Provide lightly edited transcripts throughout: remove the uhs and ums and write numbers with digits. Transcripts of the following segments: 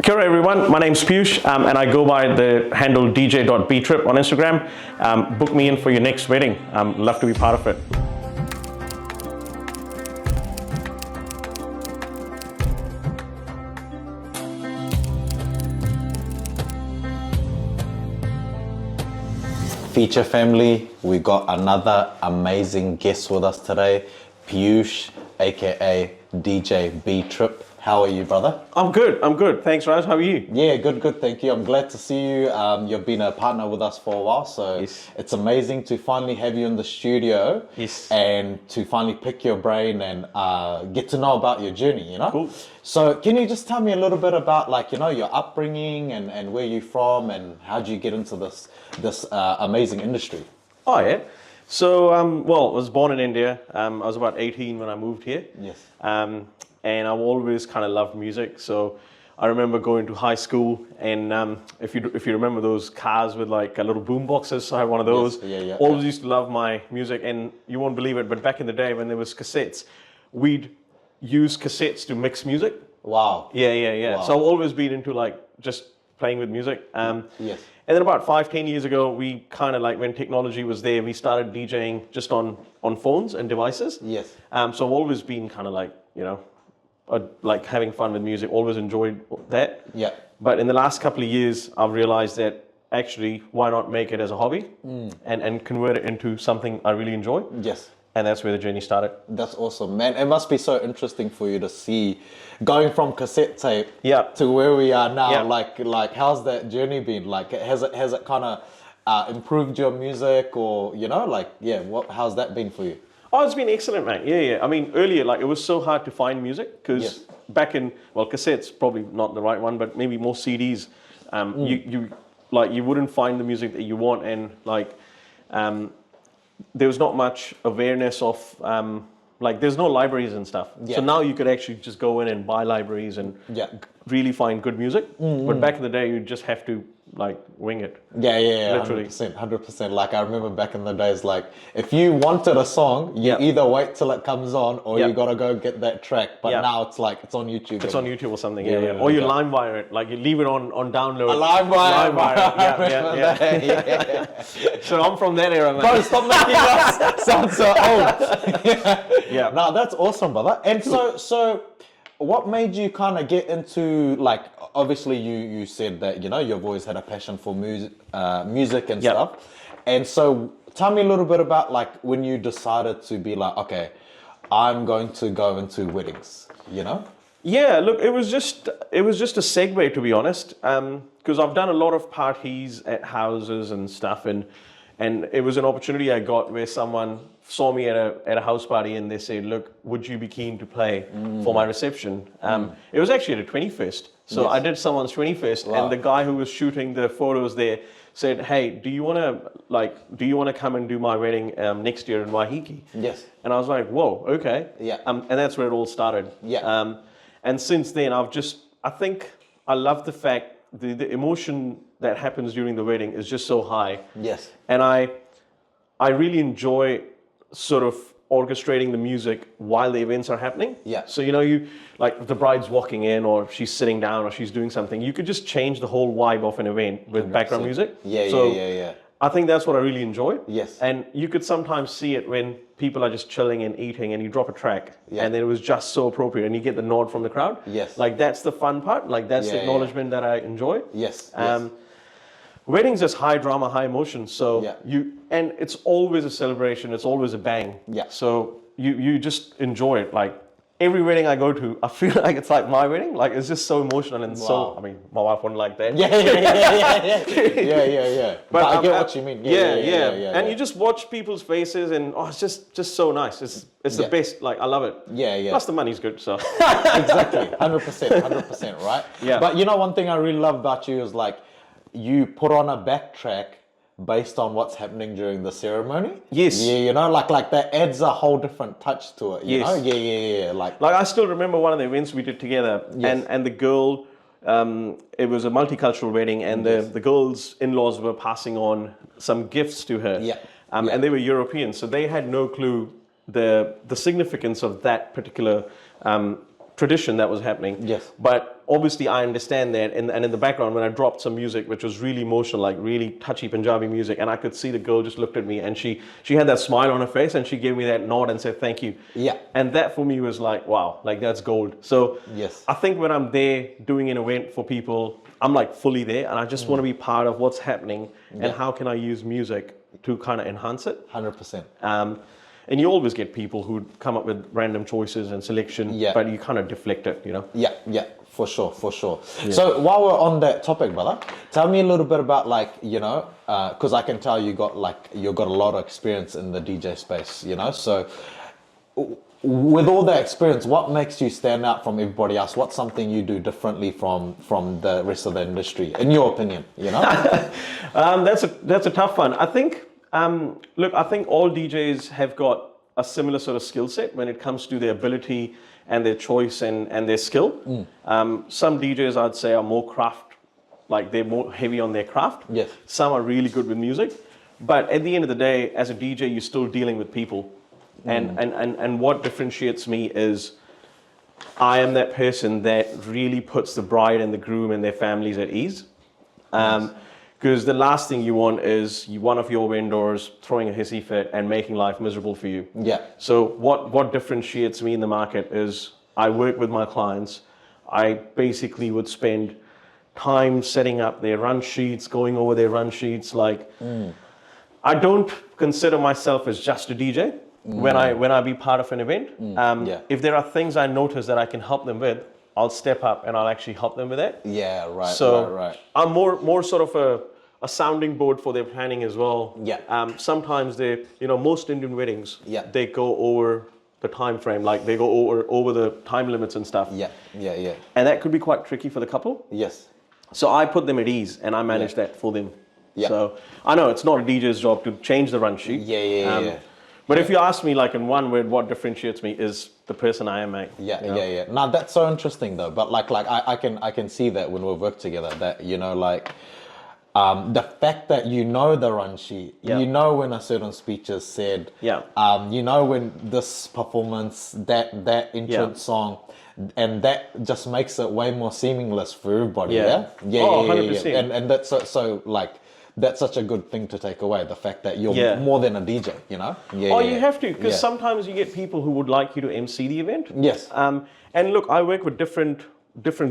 Kia ora everyone, my name's Piyush and I go by the handle dj.btrip on Instagram. Book me in for your next wedding. Love to be part of it. Feature family, we got another amazing guest with us today, Piyush, aka DJ Btrip. How are you, brother? I'm good. Thanks, Raj. How are you? Yeah, good, thank you. I'm glad to see you. You've been a partner with us for a while, so yes. It's amazing to finally have you in the studio yes. and to finally pick your brain and get to know about your journey, you know? Cool. So can you just tell me a little bit about, like, you know, your upbringing and where you're from and how did you get into this amazing industry? Oh, yeah. So, well, I was born in India. I was about 18 when I moved here. Yes. And I've always kind of loved music. So I remember going to high school, and if you remember those cars with like little boom boxes, so I had one of those. Yes. Yeah. Always used to love my music, and you won't believe it, but back in the day when there was cassettes, we'd use cassettes to mix music. Wow. Yeah. Wow. So I've always been into like just playing with music. Yes. And then about 5-10 years ago, we kind of like, when technology was there, we started DJing just on phones and devices. Yes. So I've always been kind of like, you know, like having fun with music, always enjoyed that. Yeah. But in the last couple of years, I've realized that actually, why not make it as a hobby and convert it into something I really enjoy? Yes. And that's where the journey started. That's awesome, man. It must be so interesting for you to see going from cassette tape to where we are now. Like how's that journey been? Like, has it kind of improved your music, or, you know, like, how's that been for you? Oh, it's been excellent, man. Yeah. I mean, earlier, like, it was so hard to find music because back in, well, cassettes, probably not the right one, but maybe more CDs, you wouldn't find the music that you want, and like, there was not much awareness of, like, there's no libraries and stuff. Yeah. So now you could actually just go in and buy libraries and really find good music. But back in the day, you just have to, like, wing it. Yeah, literally. 100%. Like, I remember back in the days, like, if you wanted a song, you either wait till it comes on or you gotta go get that track. But now it's like, it's on YouTube. It's on YouTube or something, Or you LimeWire it, like, you leave it on download. A LimeWire. Yeah. So I'm from that era, man. Bro, stop making us sound so old. Yeah. No, that's awesome, brother. And so what made you kind of get into, like, obviously you said that, you know, you've always had a passion for music and stuff. And so tell me a little bit about, like, when you decided to be like, okay, I'm going to go into weddings, you know? Yeah, look, it was just a segue, to be honest, because I've done a lot of parties at houses and stuff, and it was an opportunity I got where someone saw me at a house party and they said, look, would you be keen to play for my reception? It was actually at a 21st. So I did someone's 21st, and the guy who was shooting the photos there said, hey, do you want to come and do my wedding next year in Waiheke? Yes. And I was like, whoa, okay. Yeah. And that's where it all started. Yeah. And since then, I think I love the fact the emotion that happens during the wedding is just so high. Yes. And I really enjoy sort of orchestrating the music while the events are happening. Yeah. So, you know, you, like, if the bride's walking in or she's sitting down or she's doing something, you could just change the whole vibe of an event with 100%. background music. Yeah. I think that's what I really enjoy. Yes. And you could sometimes see it when people are just chilling and eating and you drop a track and then it was just so appropriate and you get the nod from the crowd. Yes. Like, that's the fun part. Like, that's the acknowledgement that I enjoy. Yes. Weddings is high drama, high emotion. So and it's always a celebration. It's always a bang. Yeah. So you just enjoy it. Like, every wedding I go to, I feel like it's like my wedding. Like, it's just so emotional and so, I mean, my wife wouldn't like that. Yeah. But I get what you mean. Yeah. And you just watch people's faces and, it's just so nice. It's the best. Like, I love it. Yeah. Plus the money's good, so. Exactly. 100%, right? Yeah. But you know, one thing I really love about you is, like, you put on a backtrack based on what's happening during the ceremony. Yes. Yeah, you know, like that adds a whole different touch to it. You know? Yeah. Like I still remember one of the events we did together, and the girl, it was a multicultural wedding, and the girl's in-laws were passing on some gifts to her. And they were European, so they had no clue the significance of that particular tradition that was happening. Yes. But obviously I understand that, and in the background when I dropped some music which was really emotional, like really touchy Punjabi music, and I could see the girl just looked at me and she had that smile on her face and she gave me that nod and said thank you. Yeah. And that for me was like, wow, like that's gold. So Yes. I think when I'm there doing an event for people, I'm like fully there and I just want to be part of what's happening and how can I use music to kind of enhance it. 100%. And you always get people who come up with random choices and selection, but you kind of deflect it, you know? Yeah, for sure. So while we're on that topic, brother, tell me a little bit about like, you know, because I can tell you've got a lot of experience in the DJ space, you know? So with all that experience, what makes you stand out from everybody else? What's something you do differently from the rest of the industry, in your opinion, you know? That's a tough one. I think, look, I think all DJs have got a similar sort of skill set when it comes to their ability and their choice and their skill. Some DJs I'd say are more craft, like they're more heavy on their craft. Yes. Some are really good with music. But at the end of the day, as a DJ, you're still dealing with people. And what differentiates me is I am that person that really puts the bride and the groom and their families at ease. Because the last thing you want is one of your vendors throwing a hissy fit and making life miserable for you. Yeah. So what differentiates me in the market is I work with my clients. I basically would spend time setting up their run sheets, going over their run sheets. Like, I don't consider myself as just a DJ when I be part of an event. If there are things I notice that I can help them with, I'll step up and I'll actually help them with that. Yeah, right. So I'm more sort of a sounding board for their planning as well. Yeah. Sometimes most Indian weddings, Yeah. they go over the time frame, like they go over the time limits and stuff. Yeah. And that could be quite tricky for the couple. Yes. So I put them at ease and I manage that for them. Yeah. So I know it's not a DJ's job to change the run sheet. Yeah. But if you ask me, like in one word, what differentiates me is the person I am, mate. Yeah. Now that's so interesting though. But like I can see that when we've worked together, that you know, like the fact that you know the run sheet, you know when a certain speech is said, you know when this performance, that entrance song, and that just makes it way more seamless for everybody. Yeah. 100%. And that's so like. That's such a good thing to take away, the fact that you're more than a DJ, you know? You have to, because sometimes you get people who would like you to MC the event. Yes. And look, I work with different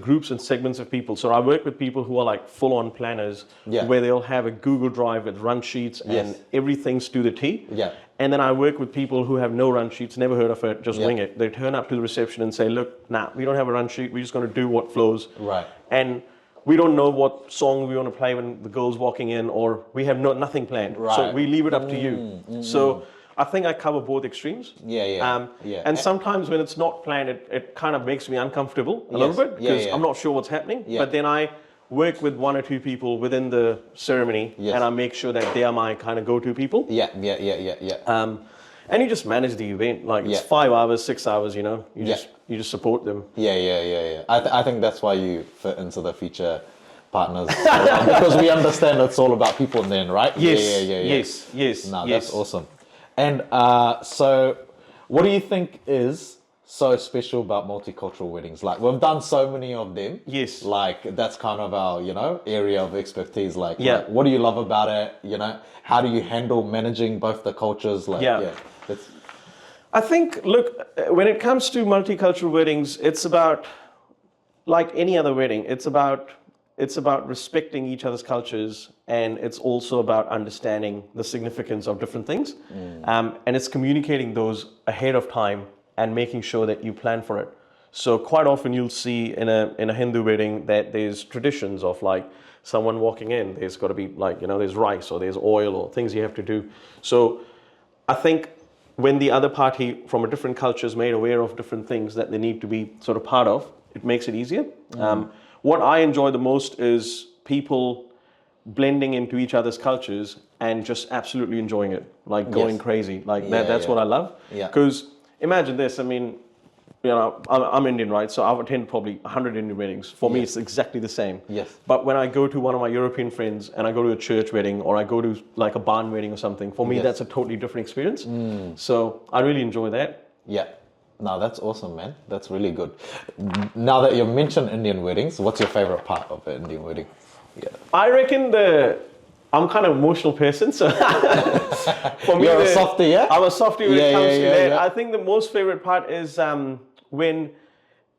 groups and segments of people. So I work with people who are like full-on planners, where they'll have a Google Drive with run sheets and everything's to the T. Yeah. And then I work with people who have no run sheets, never heard of it, just wing it. They turn up to the reception and say, look, we don't have a run sheet. We're just going to do what flows. Right. And we don't know what song we want to play when the girl's walking in, or we have nothing planned. Right. So we leave it up to you. So I think I cover both extremes. And sometimes when it's not planned, it kind of makes me uncomfortable a little bit because I'm not sure what's happening. But then I work with one or two people within the ceremony and I make sure that they are my kind of go-to people. And you just manage the event. Like it's 5 hours, 6 hours, you know, you just support them. I think that's why you fit into the feature partners because we understand it's all about people then, right? Yes. No, that's awesome. And so what do you think is so special about multicultural weddings? Like we've done so many of them. Yes. Like that's kind of our, you know, area of expertise. Like what do you love about it? You know, how do you handle managing both the cultures? Like I think, look, when it comes to multicultural weddings, it's about, like any other wedding, it's about respecting each other's cultures, and it's also about understanding the significance of different things. And it's communicating those ahead of time and making sure that you plan for it. So quite often you'll see in a Hindu wedding that there's traditions of like someone walking in, there's got to be like, you know, there's rice or there's oil or things you have to do. So I think when the other party from a different culture is made aware of different things that they need to be sort of part of, it makes it easier. What I enjoy the most is people blending into each other's cultures and just absolutely enjoying it, like going crazy. Like that's what I love. Because imagine this, I mean, you know, I'm Indian, right? So I've attended probably 100 Indian weddings. For me, it's exactly the same. But when I go to one of my European friends and I go to a church wedding or I go to like a barn wedding or something, for me, that's a totally different experience. So I really enjoy that. No, that's awesome, man. That's really good. Now that you mentioned Indian weddings, what's your favorite part of an Indian wedding? Yeah. I reckon I'm kind of emotional person, so for me, You're a softie, yeah? I'm a softie when Yeah, it comes yeah, to yeah, that. yeah. I think the most favorite part is when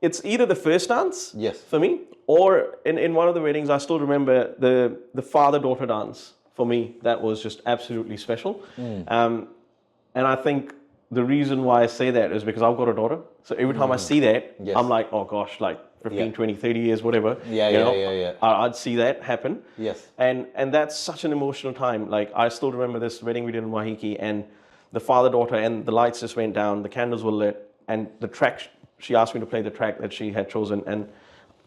it's either the first dance, Yes. for me, or in one of the weddings, I still remember the father-daughter dance. For me, that was just absolutely special. And I think the reason why I say that is because I've got a daughter. So every time I see that, Yes. I'm like, oh gosh, like 15, Yeah. 20, 30 years, whatever. Yeah, you yeah, know, yeah. I'd see that happen. Yes. And that's such an emotional time. Like I still remember this wedding we did in Waiheke, and the father-daughter, and the lights just went down, the candles were lit, and the track, she asked me to play the track that she had chosen, and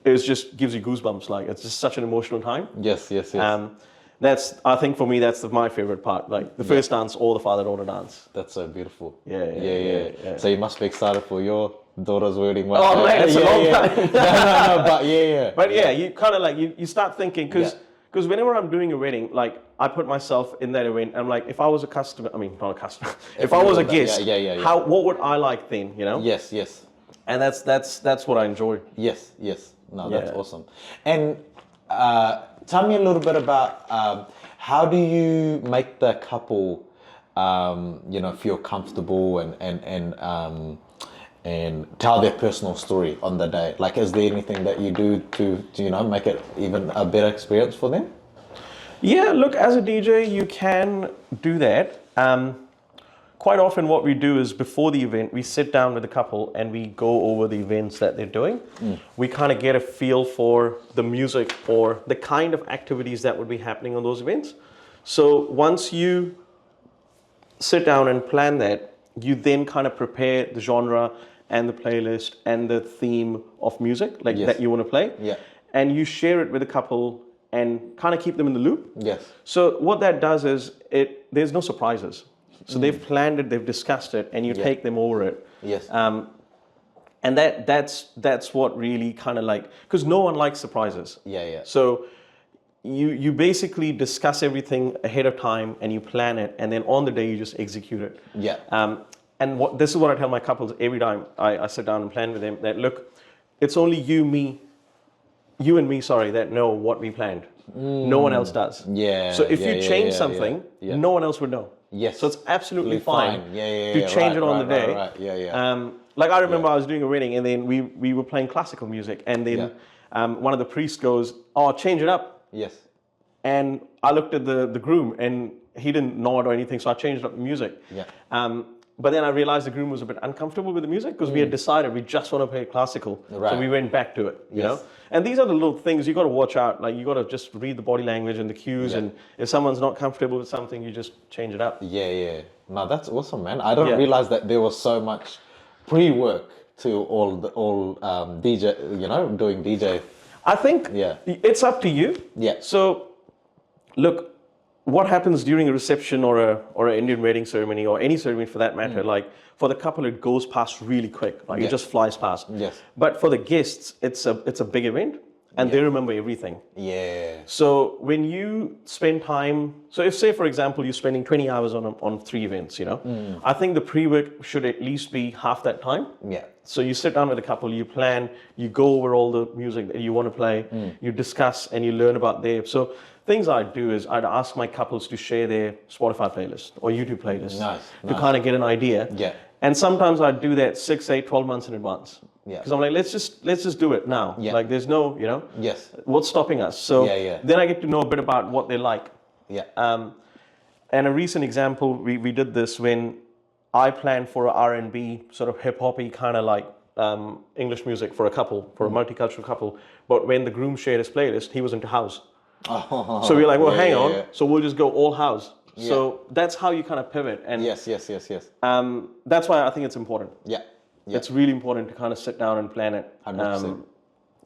it was just gives you goosebumps. Like it's just such an emotional time. Yes, yes, yes. I think for me, that's my favorite part. Like the first dance or the father-daughter dance. That's so beautiful. Yeah. So you must be excited for your daughter's wedding. Oh man, it's a long time. no, but yeah. But yeah, you kind of like, you start thinking, because Yeah. whenever I'm doing a wedding, like I put myself in that event, I'm like, if I was a customer, I mean, not a customer, if I was a guest, Yeah. what would I like then, you know? Yes, yes. And that's what I enjoy. Yes, yes. No, that's Yeah. awesome. And tell me a little bit about how do you make the couple, feel comfortable and tell their personal story on the day? Like, is there anything that you do to make it even a better experience for them? Yeah, look, as a DJ, you can do that. Quite often what we do is before the event, we sit down with the couple and we go over the events that they're doing. We kind of get a feel for the music or the kind of activities that would be happening on those events. So once you sit down and plan that, you then kind of prepare the genre and the playlist and the theme of music that you want to play. Yeah. And you share it with the couple and kind of keep them in the loop. Yes. So what that does is there's no surprises. So they've planned it, they've discussed it, and you take them over it. Yes. And that's what really kind of like, because no one likes surprises. Yeah. So you basically discuss everything ahead of time and you plan it, and then on the day you just execute it. Yeah. And this is what I tell my couples every time I sit down and plan with them, that look, it's only you and me, that know what we planned. No one else does. Yeah. So if you change something, no one else would know. Yes. So it's absolutely fine to change right, it on the day. Right. Yeah. Like I remember I was doing a wedding and then we were playing classical music, and then one of the priests goes, "Oh, change it up." Yes. And I looked at the groom and he didn't nod or anything, so I changed up the music. Yeah. But then I realized the groom was a bit uncomfortable with the music because we had decided we just want to play classical. Right. So we went back to it, you Yes. know? And these are the little things you got to watch out. Like you got to just read the body language and the cues. Yeah. And if someone's not comfortable with something, you just change it up. Yeah. No, that's awesome, man. I don't Yeah. realize that there was so much pre-work to all DJ, doing DJ. I think Yeah. it's up to you. Yeah. So, look, what happens during a reception or an Indian wedding ceremony or any ceremony for that matter, like for the couple, it goes past really quick. Like it just flies past. Yes. But for the guests, it's a big event and they remember everything. Yeah. So when you spend time, so if say for example, you're spending 20 hours on 3 events, I think the pre-work should at least be half that time. Yeah. So you sit down with a couple, you plan, you go over all the music that you want to play, you discuss and you learn about their. So things I'd do is I'd ask my couples to share their Spotify playlist or YouTube playlist to kind of get an idea. Yeah. And sometimes I'd do that 6, 8, 12 months in advance. Yeah. Because I'm like, let's just do it now. Yeah. Like there's no, Yes. what's stopping us? So Yeah. then I get to know a bit about what they like. Yeah. And a recent example, we did this when I planned for a R&B sort of hip-hoppy kind of like English music for a couple, for a multicultural couple. But when the groom shared his playlist, he was into house. So we're like, well, hang on. Yeah. So we'll just go all house. So that's how you kind of pivot. And Yes. that's why I think it's important. Yeah. It's really important to kind of sit down and plan it. 100%.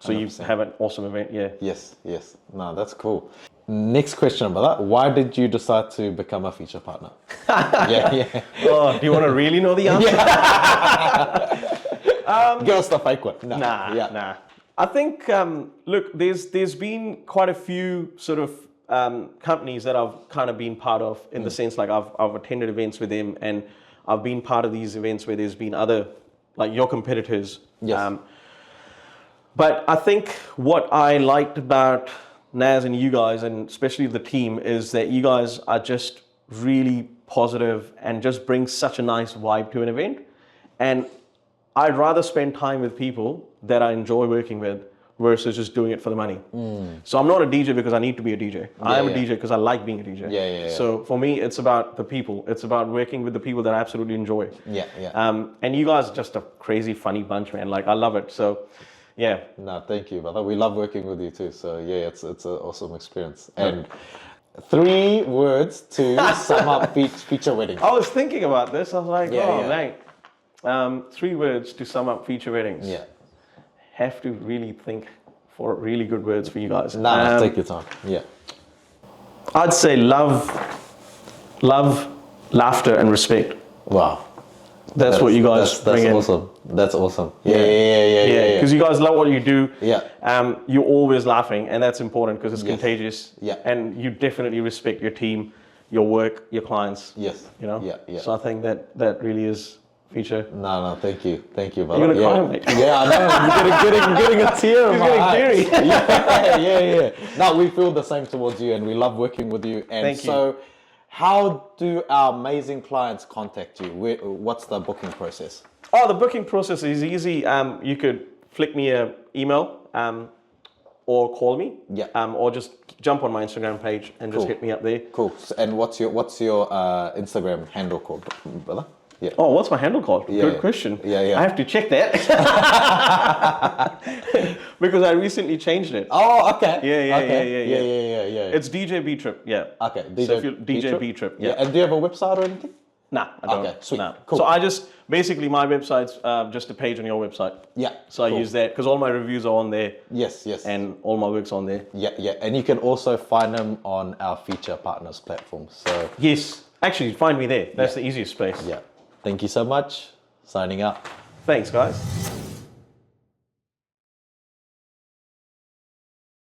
So you have an awesome event. Yeah. Yes. No, that's cool. Next question, brother. Why did you decide to become a feature partner? Yeah. Oh, do you want to really know the answer? Give us the fake one. Nah. I think, look, there's been quite a few sort of companies that I've kind of been part of in the sense like I've attended events with them and I've been part of these events where there's been other like your competitors. Yes. But I think what I liked about Naz and you guys, and especially the team, is that you guys are just really positive and just bring such a nice vibe to an event. And I'd rather spend time with people that I enjoy working with versus just doing it for the money. So I'm not a DJ because I need to be a DJ. I am a DJ because I like being a DJ. Yeah. So for me, it's about the people. It's about working with the people that I absolutely enjoy. Yeah. And you guys are just a crazy, funny bunch, man. Like, I love it. So, yeah. No, thank you, brother. We love working with you too. So yeah, it's an awesome experience. And 3 words to sum up feature weddings. I was thinking about this. I was like, Yeah, man. 3 words to sum up feature weddings. Yeah. Have to really think for really good words for you guys. Nah, take your time. Yeah. I'd say love, laughter, and respect. Wow. That's what you guys bring in. That's awesome. That's awesome. Yeah. Because you guys love what you do. Yeah. You're always laughing, and that's important because it's contagious. Yeah. And you definitely respect your team, your work, your clients. Yes. You know. Yeah. So I think that really is feature. No, thank you, brother. You're gonna cry, mate. Yeah, I know. I'm getting a tear in my eye. Getting Yeah. No, we feel the same towards you, and we love working with you. And Thank you. so, how do our amazing clients contact you? What's the booking process? Oh, the booking process is easy. You could flick me an email or call me. Yeah. Or just jump on my Instagram page and just hit me up there. Cool. And what's your Instagram handle called, brother? Yeah. Oh, what's my handle called? Good question. Yeah. I have to check that. Because I recently changed it. Oh, okay. Yeah. It's DJ Btrip, yeah. Okay, DJ Btrip, yeah. And do you have a website or anything? Nah, I don't. Okay, sweet. Nah. Cool. So I just, basically my website's just a page on your website. Yeah. So I use that because all my reviews are on there. Yes. And all my work's on there. Yeah. And you can also find them on our feature partners platform. So Yes. Actually, find me there. That's the easiest place. yeah. Thank you so much. Signing out. Thanks, guys.